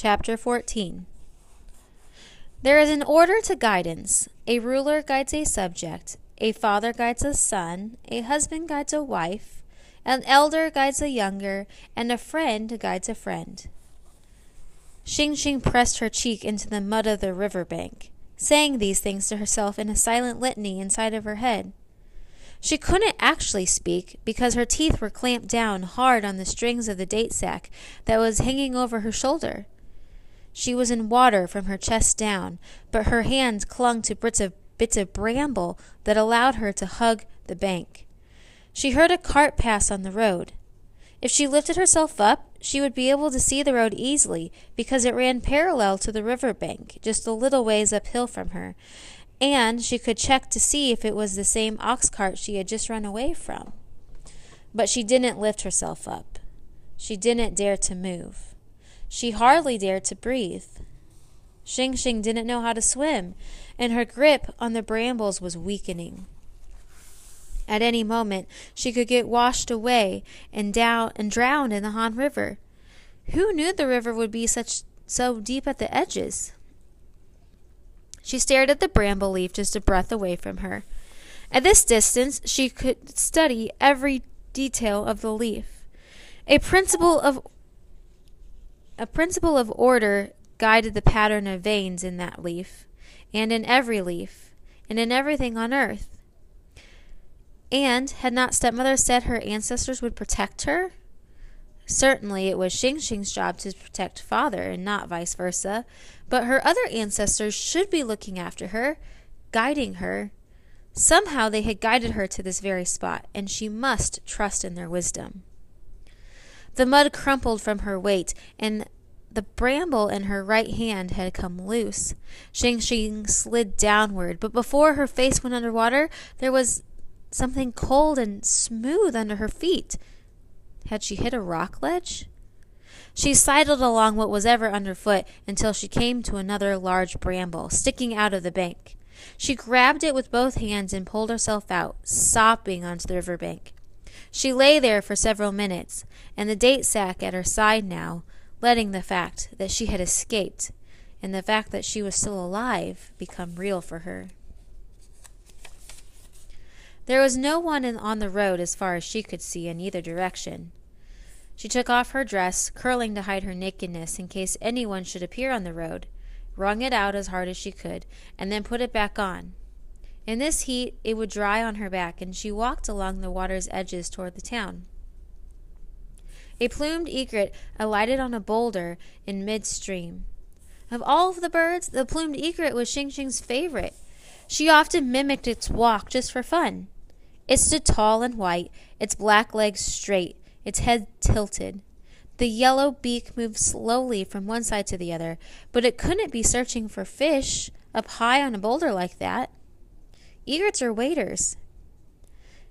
Chapter 14. There is an order to guidance. A ruler guides a subject, a father guides a son, a husband guides a wife, an elder guides a younger, and a friend guides a friend. Xing Xing pressed her cheek into the mud of the river bank, saying these things to herself in a silent litany inside of her head. She couldn't actually speak because her teeth were clamped down hard on the strings of the date sack that was hanging over her shoulder. She was in water from her chest down, but her hands clung to bits of bramble that allowed her to hug the bank. She heard a cart pass on the road. If she lifted herself up, she would be able to see the road easily because it ran parallel to the river bank, just a little ways uphill from her, and she could check to see if it was the same ox cart she had just run away from. But she didn't lift herself up. She didn't dare to move. She hardly dared to breathe. Xing Xing didn't know how to swim, and her grip on the brambles was weakening. At any moment, she could get washed away and drowned in the Han River. Who knew the river would be so deep at the edges? She stared at the bramble leaf just a breath away from her. At this distance, she could study every detail of the leaf. A principle of order guided the pattern of veins in that leaf, and in every leaf, and in everything on earth. And had not stepmother said her ancestors would protect her? Certainly it was Xing Xing's job to protect father, and not vice versa, but her other ancestors should be looking after her, guiding her. Somehow they had guided her to this very spot, and she must trust in their wisdom. The mud crumpled from her weight, and the bramble in her right hand had come loose. Xing Xing slid downward, but before her face went under water, there was something cold and smooth under her feet. Had she hit a rock ledge? She sidled along what was ever underfoot until she came to another large bramble, sticking out of the bank. She grabbed it with both hands and pulled herself out, sopping onto the river bank. She lay there for several minutes, and the date sack at her side now, letting the fact that she had escaped and the fact that she was still alive become real for her. There was no one on the road as far as she could see in either direction. She took off her dress, curling to hide her nakedness in case anyone should appear on the road, wrung it out as hard as she could, and then put it back on. In this heat, it would dry on her back, and she walked along the water's edges toward the town. A plumed egret alighted on a boulder in midstream. Of all of the birds, the plumed egret was Xing Xing's favorite. She often mimicked its walk just for fun. It stood tall and white, its black legs straight, its head tilted. The yellow beak moved slowly from one side to the other, but it couldn't be searching for fish up high on a boulder like that. Egrets are waders.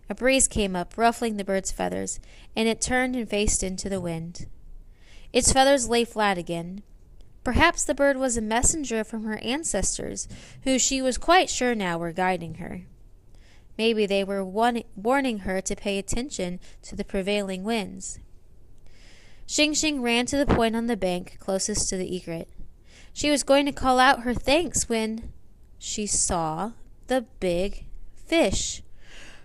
A breeze came up, ruffling the bird's feathers, and it turned and faced into the wind. Its feathers lay flat again. Perhaps the bird was a messenger from her ancestors, who she was quite sure now were guiding her. Maybe they were warning her to pay attention to the prevailing winds. Xing Xing ran to the point on the bank closest to the egret. She was going to call out her thanks when she saw the big fish.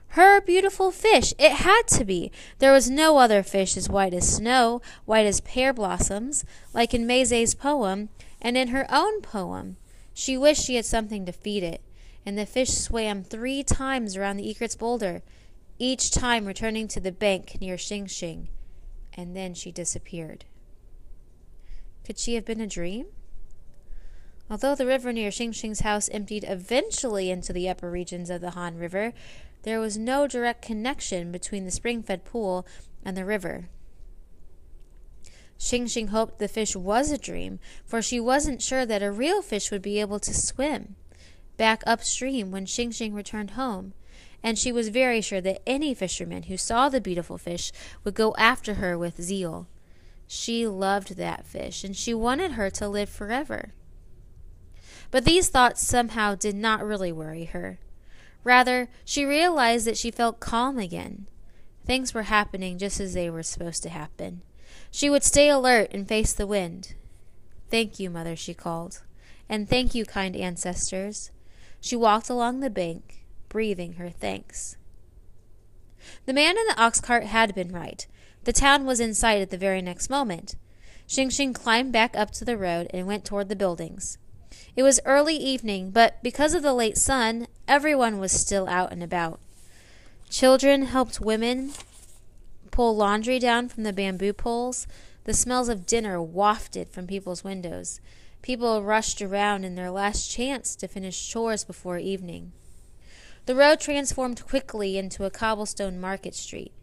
Her beautiful fish. It had to be. There was no other fish as white as snow, white as pear blossoms, like in Meise's poem, and in her own poem. She wished she had something to feed it, and the fish swam 3 times around the egret's boulder, each time returning to the bank near Xing Xing, and then she disappeared. Could she have been a dream? Although the river near Xing Xing's house emptied eventually into the upper regions of the Han River, there was no direct connection between the spring-fed pool and the river. Xing Xing hoped the fish was a dream, for she wasn't sure that a real fish would be able to swim back upstream when Xing Xing returned home, and she was very sure that any fisherman who saw the beautiful fish would go after her with zeal. She loved that fish, and she wanted her to live forever. But these thoughts somehow did not really worry her. Rather, she realized that she felt calm again. Things were happening just as they were supposed to happen. She would stay alert and face the wind. "Thank you, Mother," she called. "And thank you, kind ancestors." She walked along the bank, breathing her thanks. The man in the ox cart had been right. The town was in sight at the very next moment. Xing Xing climbed back up to the road and went toward the buildings. It was early evening, but because of the late sun, everyone was still out and about. Children helped women pull laundry down from the bamboo poles. The smells of dinner wafted from people's windows. People rushed around in their last chance to finish chores before evening. The road transformed quickly into a cobblestone market street.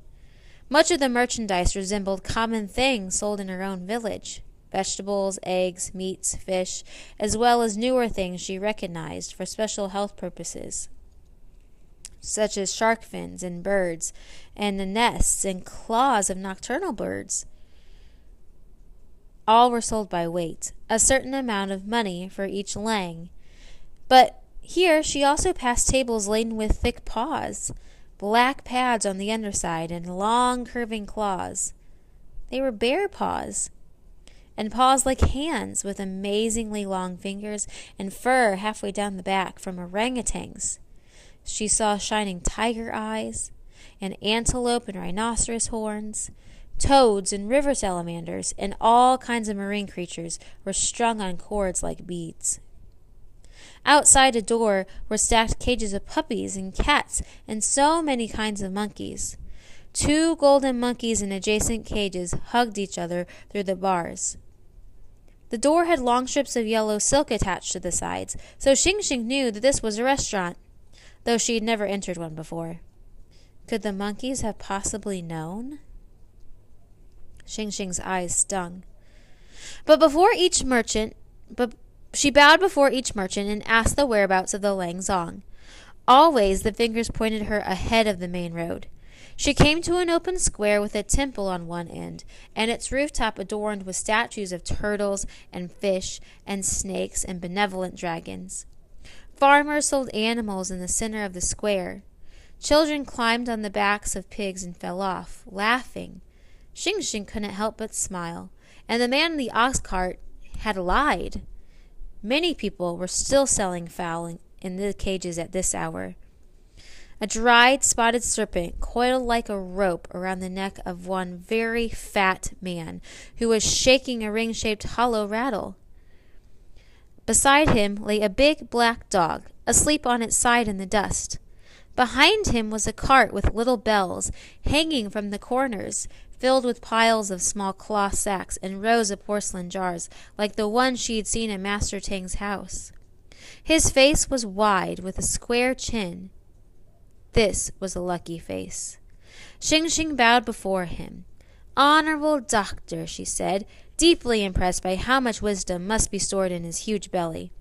Much of the merchandise resembled common things sold in her own village: vegetables, eggs, meats, fish, as well as newer things she recognized for special health purposes, such as shark fins and birds, and the nests and claws of nocturnal birds. All were sold by weight, a certain amount of money for each lang. But here she also passed tables laden with thick paws, black pads on the underside, and long curving claws. They were bear paws, and paws like hands with amazingly long fingers and fur halfway down the back from orangutans. She saw shining tiger eyes, and antelope and rhinoceros horns. Toads and river salamanders and all kinds of marine creatures were strung on cords like beads. Outside a door were stacked cages of puppies and cats and so many kinds of monkeys. 2 golden monkeys in adjacent cages hugged each other through the bars. The door had long strips of yellow silk attached to the sides, so Xing Xing knew that this was a restaurant, though she had never entered one before. Could the monkeys have possibly known? Xing Xing's eyes stung. She bowed before each merchant and asked the whereabouts of the Lang Zong. Always the fingers pointed her ahead of the main road. She came to an open square with a temple on one end, and its rooftop adorned with statues of turtles and fish and snakes and benevolent dragons. Farmers sold animals in the center of the square. Children climbed on the backs of pigs and fell off, laughing. Xing Xing couldn't help but smile, and the man in the ox cart had lied. Many people were still selling fowl in the cages at this hour. A dried spotted serpent coiled like a rope around the neck of one very fat man who was shaking a ring-shaped hollow rattle. Beside him lay a big black dog, asleep on its side in the dust. Behind him was a cart with little bells hanging from the corners, filled with piles of small cloth sacks and rows of porcelain jars, like the one she had seen in Master Tang's house. His face was wide, with a square chin. This was a lucky face. Xing Xing bowed before him. "Honorable doctor," she said, deeply impressed by how much wisdom must be stored in his huge belly.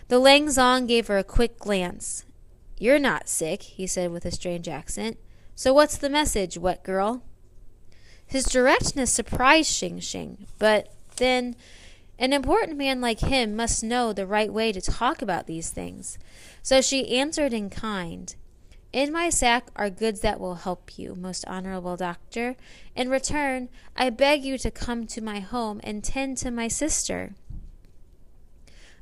The Lang Zong gave her a quick glance. "You're not sick," he said with a strange accent. "So what's the message, wet girl?" His directness surprised Xing Xing, but then an important man like him must know the right way to talk about these things. So she answered in kind. "In my sack are goods that will help you, most honorable doctor. In return, I beg you to come to my home and tend to my sister."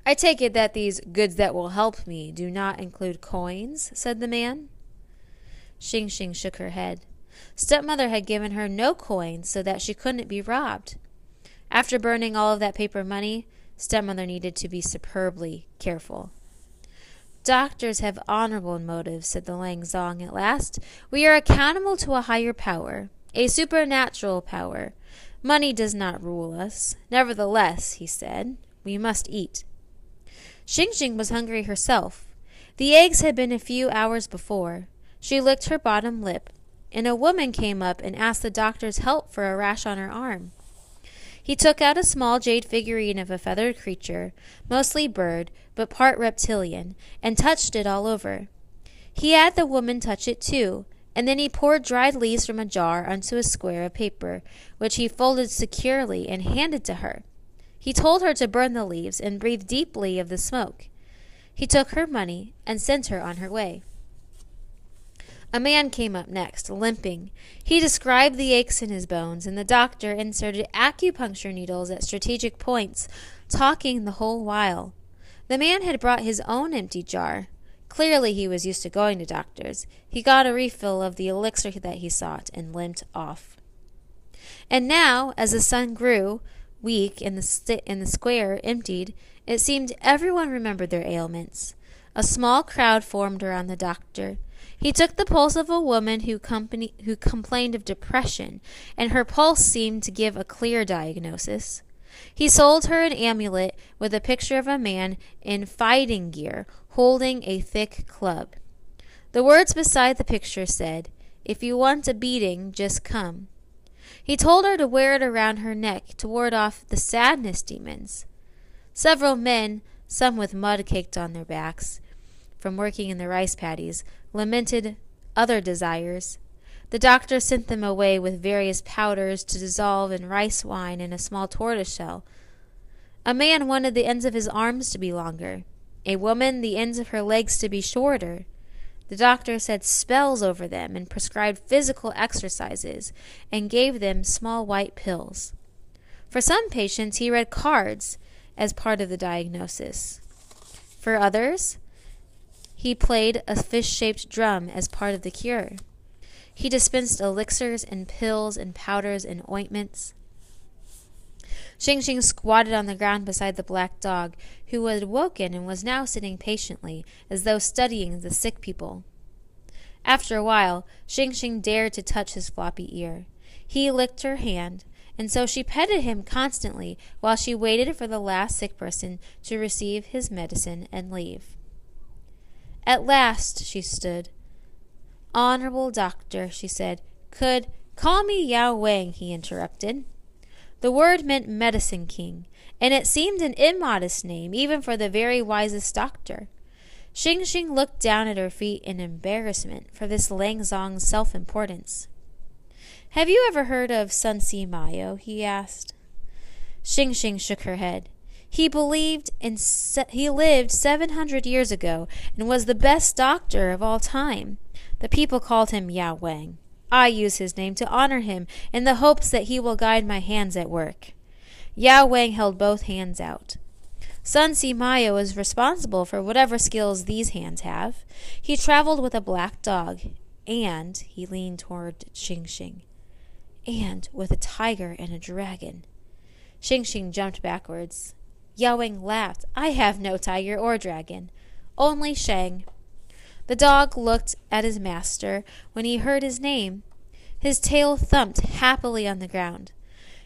"I take it that these goods that will help me do not include coins," said the man. Xing Xing shook her head. Stepmother had given her no coins so that she couldn't be robbed. After burning all of that paper money, Stepmother needed to be superbly careful. "Doctors have honorable motives," said the Lang Zong at last. "We are accountable to a higher power, a supernatural power. Money does not rule us. Nevertheless," he said, "we must eat." Xing Xing was hungry herself. The eggs had been a few hours before. She licked her bottom lip, and a woman came up and asked the doctor's help for a rash on her arm. He took out a small jade figurine of a feathered creature, mostly bird, but part reptilian, and touched it all over. He had the woman touch it too, and then he poured dried leaves from a jar onto a square of paper, which he folded securely and handed to her. He told her to burn the leaves and breathe deeply of the smoke. He took her money and sent her on her way. A man came up next, limping. He described the aches in his bones, and the doctor inserted acupuncture needles at strategic points, talking the whole while. The man had brought his own empty jar. Clearly he was used to going to doctors. He got a refill of the elixir that he sought and limped off. And now, as the sun grew weak and the square emptied, it seemed everyone remembered their ailments. A small crowd formed around the doctor. He took the pulse of a woman who complained of depression, and her pulse seemed to give a clear diagnosis. He sold her an amulet with a picture of a man in fighting gear holding a thick club. The words beside the picture said, "If you want a beating, just come." He told her to wear it around her neck to ward off the sadness demons. Several men, some with mud caked on their backs from working in the rice paddies, lamented other desires. The doctor sent them away with various powders to dissolve in rice wine and a small tortoise shell. A man wanted the ends of his arms to be longer, a woman the ends of her legs to be shorter. The doctor said spells over them and prescribed physical exercises and gave them small white pills. For some patients, he read cards as part of the diagnosis. For others, he played a fish-shaped drum as part of the cure. He dispensed elixirs and pills and powders and ointments. Xing Xing squatted on the ground beside the black dog, who had woken and was now sitting patiently, as though studying the sick people. After a while, Xing Xing dared to touch his floppy ear. He licked her hand, and so she petted him constantly while she waited for the last sick person to receive his medicine and leave. At last she stood. "Honorable doctor," she said. "Call me Yao Wang," he interrupted. The word meant medicine king, and it seemed an immodest name even for the very wisest doctor. Xing Xing looked down at her feet in embarrassment for this Lang Zong's self-importance. "Have you ever heard of Sun Si Mayo?" he asked. Xing Xing shook her head. He lived 700 years ago and was the best doctor of all time. The people called him Yao Wang. I use his name to honor him in the hopes that he will guide my hands at work. Yao Wang held both hands out. Sun Si Mayo is responsible for whatever skills these hands have. He traveled with a black dog, and he leaned toward Xing Xing, and with a tiger and a dragon. Xing Xing jumped backwards. Yao Wang laughed. "I have no tiger or dragon, only Shang." The dog looked at his master when he heard his name. His tail thumped happily on the ground.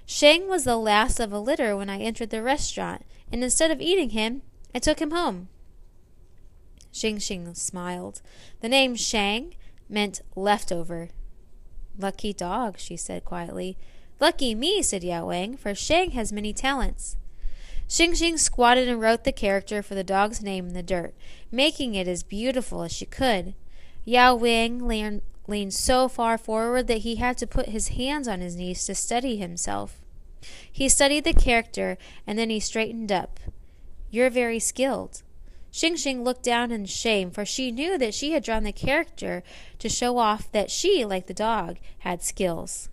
Shang was the last of a litter when I entered the restaurant, and instead of eating him, I took him home. Xing Xing smiled. The name Shang meant leftover. "Lucky dog," she said quietly. "Lucky me," said Yao Wang, "for Shang has many talents." Xing Xing squatted and wrote the character for the dog's name in the dirt, making it as beautiful as she could. Yao Wang leaned so far forward that he had to put his hands on his knees to steady himself. He studied the character, and then he straightened up. "You're very skilled." Xing Xing looked down in shame, for she knew that she had drawn the character to show off that she, like the dog, had skills.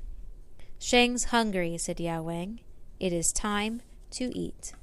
"Shang's hungry," said Yao Wang. "It is time to eat."